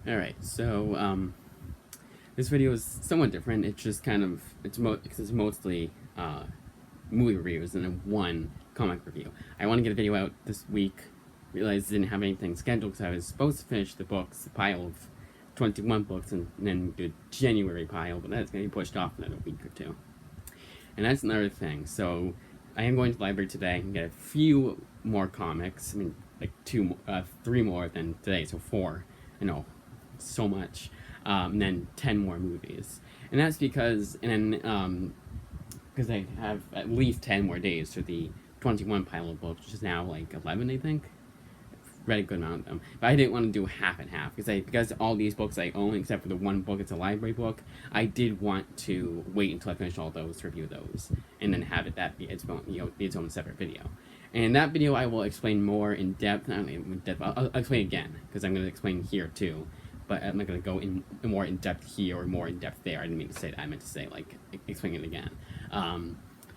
Alright, so this video is somewhat different. It's just kind of, it's mostly movie reviews and then one comic review. I want to get a video out this week. Realized I didn't have anything scheduled because I was supposed to finish the pile of 21 books, and then do a January pile, but that's going to be pushed off another week or two. And that's another thing. So I am going to the library today and get a few more comics. I mean, like three more than today, so four. I know, so much. And then 10 more movies. And that's because, because I have at least 10 more days for the 21 pile of books, which is now like 11, I think. I've read a good amount of them. But I didn't want to do half and half, because all these books I own, except for the one book, it's a library book, I did want to wait until I finish all those to review those, and then have that be its own separate video. And in that video, I will explain more in depth. Not in depth, I'll explain again, because I'm going to explain here too. But I'm not going to go in more in depth here or more in depth there. I didn't mean to say that. I meant to say, like, explain it again.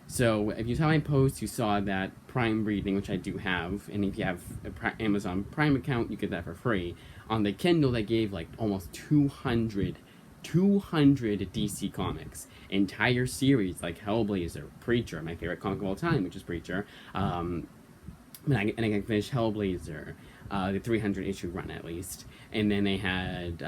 So if you saw my post, you saw that Prime reading, which I do have, and if you have an Amazon Prime account, you get that for free. On the Kindle, they gave like almost 200 DC comics, entire series like Hellblazer, Preacher, my favorite comic of all time, which is Preacher. And I can finish Hellblazer, the 300 issue run at least, and then they had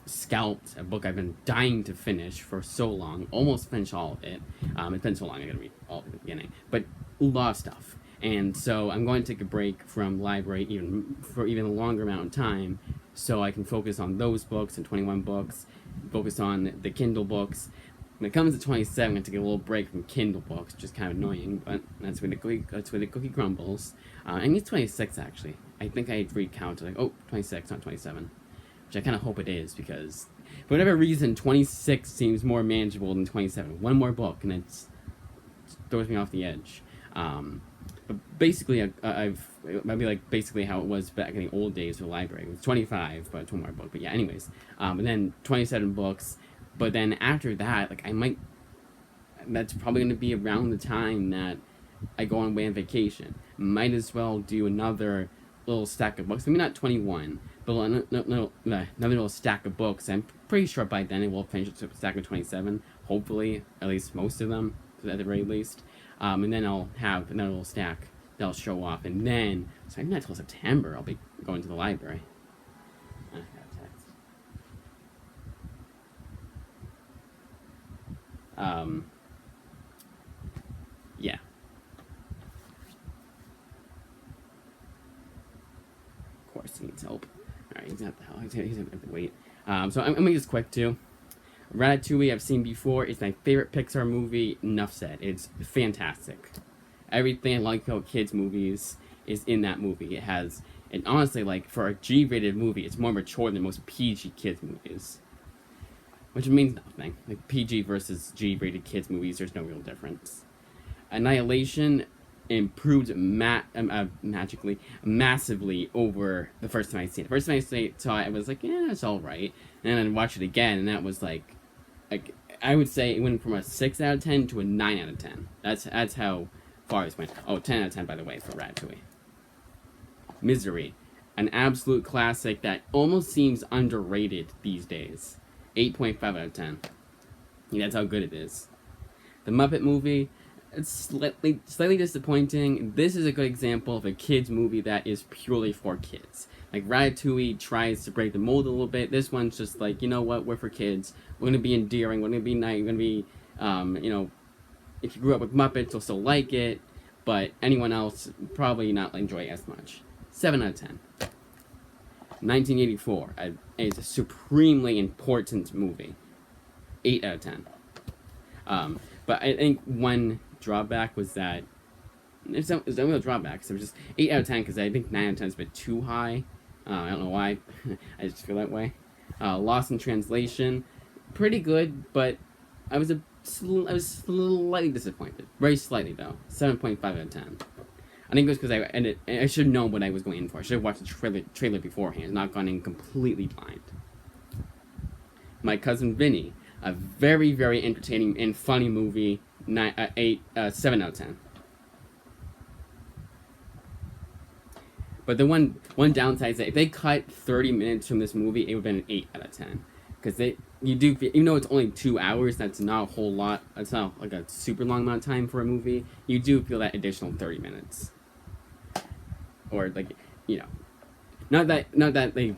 Scalped, a book I've been dying to finish for so long, almost finished all of it. It's been so long I gotta read all of the beginning, but a lot of stuff. And so I'm going to take a break from library for even a longer amount of time, so I can focus on those books and 21 books, focus on the Kindle books. When it comes to 27, I'm going to take a little break from Kindle books, which is kind of annoying, but that's where the cookie crumbles. And it's 26, actually. I think I recounted, like, 26, not 27. Which I kind of hope it is, because for whatever reason, 26 seems more manageable than 27. One more book, and it throws me off the edge. But basically, it might be like basically how it was back in the old days of the library. It was 25, but one more book. But yeah, anyways. And then 27 books. But then after that, like, that's probably going to be around the time that I go on vacation. Might as well do another little stack of books. Maybe not 21, but another little stack of books. I'm pretty sure by then it will finish a stack of 27. Hopefully, at least most of them, at the very least. And then I'll have another little stack that'll show off. And then, so maybe not until September, I'll be going to the library. I got a text. Yeah. Of course he needs help. Alright, he's gonna have to wait. So I'm gonna make this quick too. Ratatouille I've seen before. It's my favorite Pixar movie. Enough said. It's fantastic. Everything I like about kids' movies is in that movie. It has, and honestly, like, for a G-rated movie, it's more mature than most PG kids movies. Which means nothing. Like, PG versus G-rated kids movies, there's no real difference. Annihilation improved magically, massively over the first time I seen it. The first time I saw it, I was like, yeah, it's alright. And then I watched it again, and that was like, I would say it went from a 6 out of 10 to a 9 out of 10. That's how far this went. 10 out of 10, by the way, for Ratatouille. Misery. An absolute classic that almost seems underrated these days. 8.5 out of 10. Yeah, that's how good it is. The Muppet Movie, it's slightly disappointing. This is a good example of a kids movie that is purely for kids. Like, Ratatouille tries to break the mold a little bit. This one's just like, you know what, we're for kids. We're going to be endearing. We're going to be nice. We're going to be, if you grew up with Muppets, you'll still like it. But anyone else, probably not enjoy it as much. 7 out of 10. 1984. It's a supremely important movie. 8 out of 10. But I think one drawback was that it's not real drawbacks. It was just 8 out of 10 because I think 9 out of 10 is a bit too high. I don't know why. I just feel that way. Lost in Translation, pretty good, but I was slightly disappointed. Very slightly though. 7.5 out of 10. I think it was because I should have known what I was going in for. I should have watched the trailer beforehand, not gone in completely blind. My Cousin Vinny, a very, very entertaining and funny movie. 7 out of 10. But the one downside is that if they cut 30 minutes from this movie, it would have been an 8 out of 10. Because you do, even though it's only 2 hours, that's not a whole lot. It's not like a super long amount of time for a movie. You do feel that additional 30 minutes, or like, not that they, you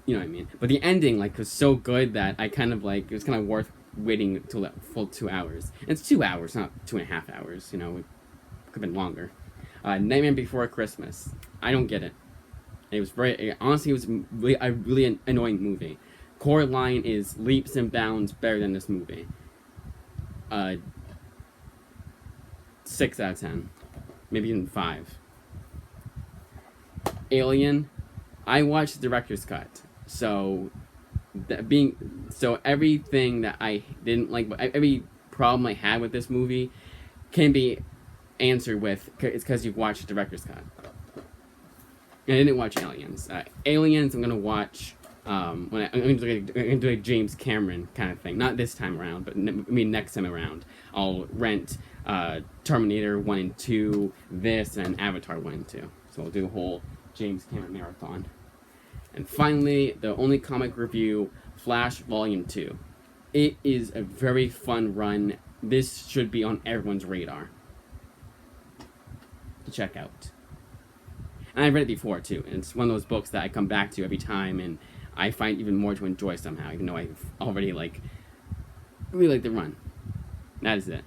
know what I mean. But the ending was so good that I kind of it was kind of worth waiting until that full 2 hours. And it's 2 hours, not 2.5 hours. It could have been longer. Nightmare Before Christmas. I don't get it. It was honestly, it was a really annoying movie. Coraline is leaps and bounds better than this movie. 6 out of 10. Maybe even 5. Alien. I watched the director's cut. So everything that I didn't like, every problem I had with this movie can be answered with, it's because you've watched the director's cut. And I didn't watch Aliens. Aliens, I'm gonna watch I'm gonna do a James Cameron kind of thing. Not this time around, but next time around. I'll rent Terminator 1 and 2, this, and Avatar 1 and 2. So I'll do a whole James Cameron marathon. And finally, the only comic review, Flash Volume 2. It is a very fun run. This should be on everyone's radar to check out. And I've read it before, too. And it's one of those books that I come back to every time, and I find even more to enjoy somehow, even though I've already, really like the run. That is it.